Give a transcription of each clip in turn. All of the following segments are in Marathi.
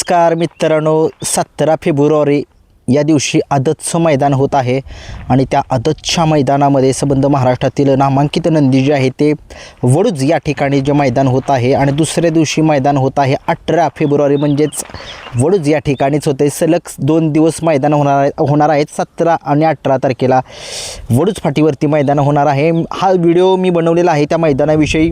नमस्कार मित्रांनो, 17 फेब्रुवारी या दिवशी आदतचं मैदान होत आहे आणि त्या आदतच्या मैदानामध्ये संबंध महाराष्ट्रातील नामांकित नंदी जे आहे ते वडूज या ठिकाणी जे मैदान होत आहे आणि दुसऱ्या दिवशी मैदान होत आहे 18 फेब्रुवारी म्हणजेच वडूज या ठिकाणीच होते. सलग 2 दिवस मैदान होणार आहेत. 17 आणि 18 तारखेला वडूज फाटीवरती मैदान होणार आहे. हा व्हिडिओ मी बनवलेला आहे त्या मैदानाविषयी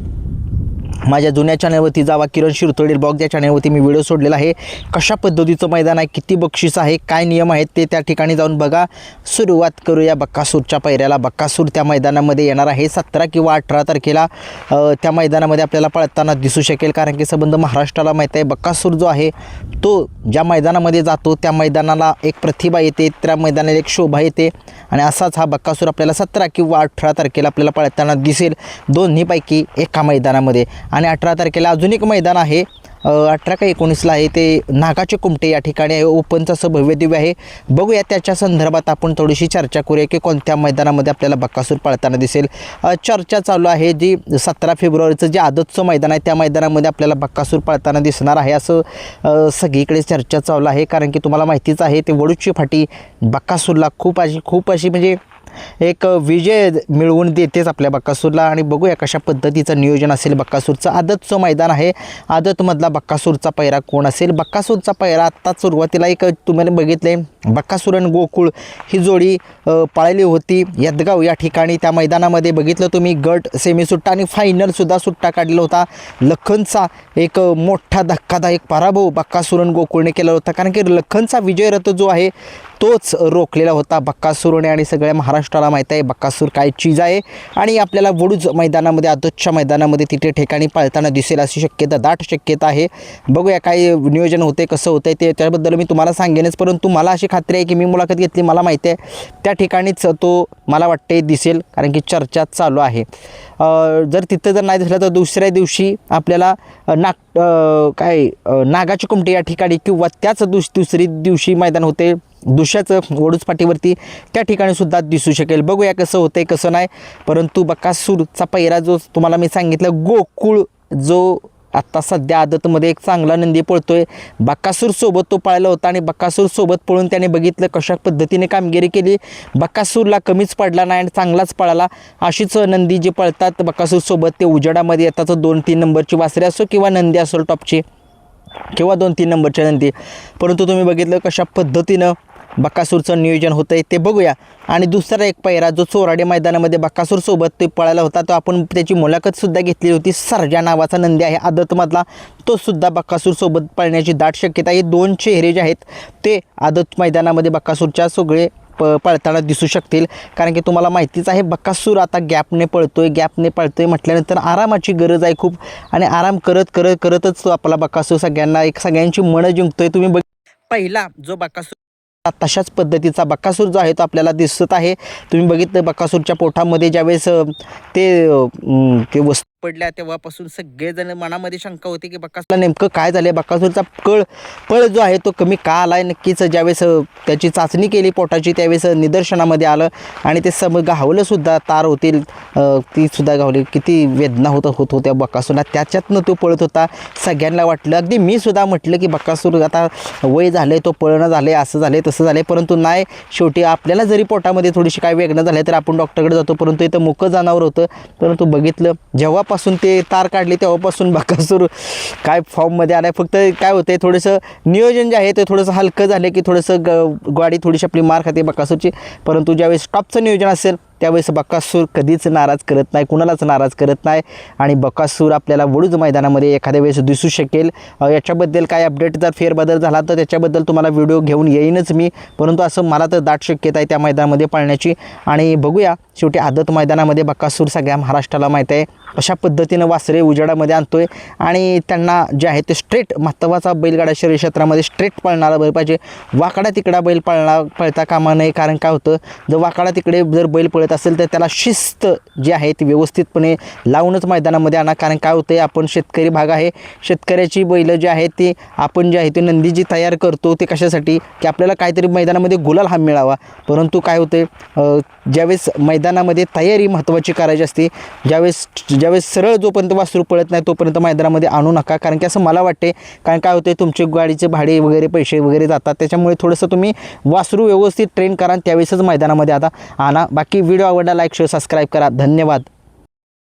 माझ्या जुन्या चॅनलवरती जावा, किरण शिरतोडे ब्लॉग या चॅनलवरती मी व्हिडिओ सोडलेला आहे. कशा पद्धतीचं मैदान आहे, किती बक्षीस आहे, काय नियम आहेत ते त्या ठिकाणी जाऊन बघा. सुरुवात करूया बक्कासूरच्या पैऱ्याला. बक्कासूर त्या मैदानामध्ये येणार आहे 17 किंवा 18 तारखेला. त्या मैदानामध्ये आपल्याला पळताना दिसू शकेल, कारण की संबंध महाराष्ट्राला माहीत आहे बक्कासूर जो आहे तो ज्या मैदानामध्ये जातो त्या मैदानाला एक प्रतिभा येते, त्या मैदानाला एक शोभा येते आणि असाच हा बक्कासूर आपल्याला 17 किंवा 18 तारखेला आपल्याला पळताना दिसेल, दोन्हीपैकी एका मैदानामध्ये. आणि 18 तारखेला अजून एक मैदान आहे, 18 का 19ला आहे, ते नागाचे कुमटे या ठिकाणी आहे. ओपनचं असं भव्य दिव्य आहे. बघूया त्याच्या संदर्भात आपण थोडीशी चर्चा करूया की कोणत्या मैदानामध्ये आपल्याला बक्कासूर पळताना दिसेल. चर्चा चालू आहे जी 17 फेब्रुवारीचं जे आदतचं मैदान आहे त्या मैदानामध्ये आपल्याला बक्कासूर पळताना दिसणार आहे असं सगळीकडे चर्चा चालू आहे. कारण की तुम्हाला माहितीच आहे ते वडूजची फाटी बक्कासूरला खूप अशी म्हणजे एक विजय मिळवून देतेच आपल्या बक्कासूरला. आणि बघूया कशा पद्धतीचं नियोजन असेल. बक्कासूरचं आदतचं मैदान आहे. आदतमधला बक्कासूरचा पैरा कोण असेल? बक्कासूरचा पैरा आत्ता सुरुवातीला एक तुम्हाला बघितले बक्कासूर आणि गोकुळ ही जोडी पाळली होती यदगाव या ठिकाणी. त्या मैदानामध्ये बघितलं तुम्ही गट, सेमी सुट्टा आणि फायनलसुद्धा सुट्टा काढलेला होता. लखनचा एक मोठा धक्कादायक पराभव बक्कासूर आणि गोकुळने केला होता, कारण की लखनचा विजयरथ जो आहे तोच रोखलेला होता बक्कासूरने. आणि सगळ्या महाराष्ट्राला माहीत आहे बक्कासूर काय चीज आहे आणि आपल्याला वडूज मैदानामध्ये आदतच्या मैदानामध्ये तिथे ठिकाणी पळताना दिसेल अशी शक्यता, दाट शक्यता आहे. बघूया काय नियोजन होते, कसं होतं ते त्याबद्दल मी तुम्हाला सांगेनच. परंतु मला अशी खात्री आहे की मी मुलाखत घेतली, मला माहिती आहे त्या ठिकाणीच तो मला वाटते दिसेल, कारण की चर्चा चालू आहे. जर तिथं जर नाही दिसलं तर दुसऱ्या दिवशी आपल्याला नागाची कुमटे या ठिकाणी किंवा त्याच दुसरी दिवशी मैदान होते दुसऱ्याचं वडूज फाटीवरती, त्या ठिकाणी सुद्धा दिसू शकेल. बघूया कसं होतं कसं नाही. परंतु बक्कासूरचा पैरा जो तुम्हाला मी सांगितलं, गोकुळ जो आत्ता सध्या आदतमध्ये एक चांगला नंदी पळतोय, बक्कासूरसोबत तो पळाला होता आणि बक्कासूरसोबत पळून त्याने बघितलं कशा पद्धतीने कामगिरी केली. बक्कासूरला कमीच पडला नाही आणि चांगलाच पळाला. अशीच नंदी जे पळतात बक्कासूरसोबत ते उजेडामध्ये येतात. 2-3 नंबरची वासरे असो किंवा नंदी असेल टॉपची किंवा 2-3 नंबरच्या नंदी. परंतु तुम्ही बघितलं कशा पद्धतीनं बक्कासूरचं नियोजन होतं आहे ते बघूया. आणि दुसरा एक पैरा जो चोराडे मैदानामध्ये बक्कासूरसोबत ते पळायला होता, तो आपण त्याची मुलाखतसुद्धा घेतली होती. सर्जा नावाचा नंदी आहे आदतमधला, तो सुद्धा बक्कासूरसोबत पळण्याची दाट शक्यता आहे. 2 चेहरे जे आहेत ते आदत मैदानामध्ये बक्कासूरच्या सगळे पळताना दिसू शकतील, कारण की तुम्हाला माहितीच आहे बक्कासूर आता गॅपने पळतोय म्हटल्यानंतर आरामाची गरज आहे खूप. आणि आराम करतच तो आपला बक्कासूर सगळ्यांची मनं जिंकतोय. तुम्ही पहिला जो बक्कासूर तशाच पद्धतीचा बक्कासूर जो आहे तो आपल्याला दिसत आहे. तुम्ही बघितलं बक्कासूरच्या पोटामध्ये ज्यावेळेस ते वस्तू पडल्या तेव्हापासून सगळेजण मनामध्ये शंका होती की बक्कासूरला नेमकं काय झालं. बक्कासूरचा पळ जो आहे तो कमी का आला आहे नक्कीच. ज्यावेळेस त्याची चाचणी केली पोटाची त्यावेळेस निदर्शनामध्ये आलं आणि ते गावलंसुद्धा, तार होतील ती सुद्धा गावली. किती वेदना होत होत्या बक्कासूरला, त्याच्यातनं तो पळत होता. सगळ्यांना वाटलं, अगदी मी सुद्धा म्हटलं की बक्कासूर आता वय झालं आहे, तो पळणं झालं आहे, असं झालं आहे तसं झालं आहे. परंतु नाही, शेवटी आपल्याला जरी पोटामध्ये थोडीशी काय वेगळं झालं तर आपण डॉक्टरकडे जातो, परंतु इथं मुकं जनावर होतं. परंतु बघितलं जेव्हापासून ते तार काढली तेव्हापासून बक्कासूर काय फॉर्ममध्ये आला आहे. फक्त काय होतं आहे थोडंसं नियोजन जे आहे ते थोडंसं हलकं झालं की थोडंसं गाडी थोडीशी आपली मार खाते बक्कासूरची. परंतु ज्यावेळेस टॉपचं नियोजन असेल त्यावेळेस बक्कासूर कधीच नाराज करत नाही, कुणालाच नाराज करत नाही. आणि बक्कासूर आपल्याला वडूज मैदानामध्ये एखाद्या वेळेस दिसू शकेल. याच्याबद्दल काय अपडेट जर फेरबदल झाला तर त्याच्याबद्दल तुम्हाला व्हिडिओ घेऊन येईनच मी. परंतु असं मला तर दाट शक्यता आहे त्या मैदानामध्ये पळण्याची. आणि बघूया, शेवटी आदत मैदानामध्ये बक्कासूर सगळ्या महाराष्ट्राला माहीत आहे अशा पद्धतीनं वासरे उजेडामध्ये आणतोय आणि त्यांना जे आहे ते स्ट्रेट, महत्त्वाचा बैलगाडा शरीर क्षेत्रामध्ये स्ट्रेट पळणारा बैल पाहिजे. वाकडा तिकडा बैल पळता कामा नये, कारण काय होतं जर वाकडा तिकडे जर बैल पळत पळत असेल तर त्याला शिस्त जी आहे ती व्यवस्थितपणे लावूनच मैदानामध्ये आणा. कारण काय होतं आहे, आपण शेतकरी भाग आहे, शेतकऱ्याची बैलं जी आहेत ती आपण जी आहे ती नंदी जी तयार करतो ते कशासाठी की आपल्याला काहीतरी मैदानामध्ये गुलाल हा मिळावा. परंतु काय होते ज्यावेळेस मैदानामध्ये तयारी महत्त्वाची करायची असते, ज्यावेळेस सरळ जोपर्यंत वासरू पळत नाही तोपर्यंत मैदानामध्ये आणू नका. कारण की असं मला वाटते, कारण काय होते तुमचे गाडीचे भाडे वगैरे पैसे वगैरे जातात. त्याच्यामुळे थोडंसं तुम्ही वासरू व्यवस्थित ट्रेन करा त्यावेळेसच मैदानामध्ये आता आणा. बाकी व्हिडिओ आवडला लाईक शेअर सबस्क्राईब करा. धन्यवाद.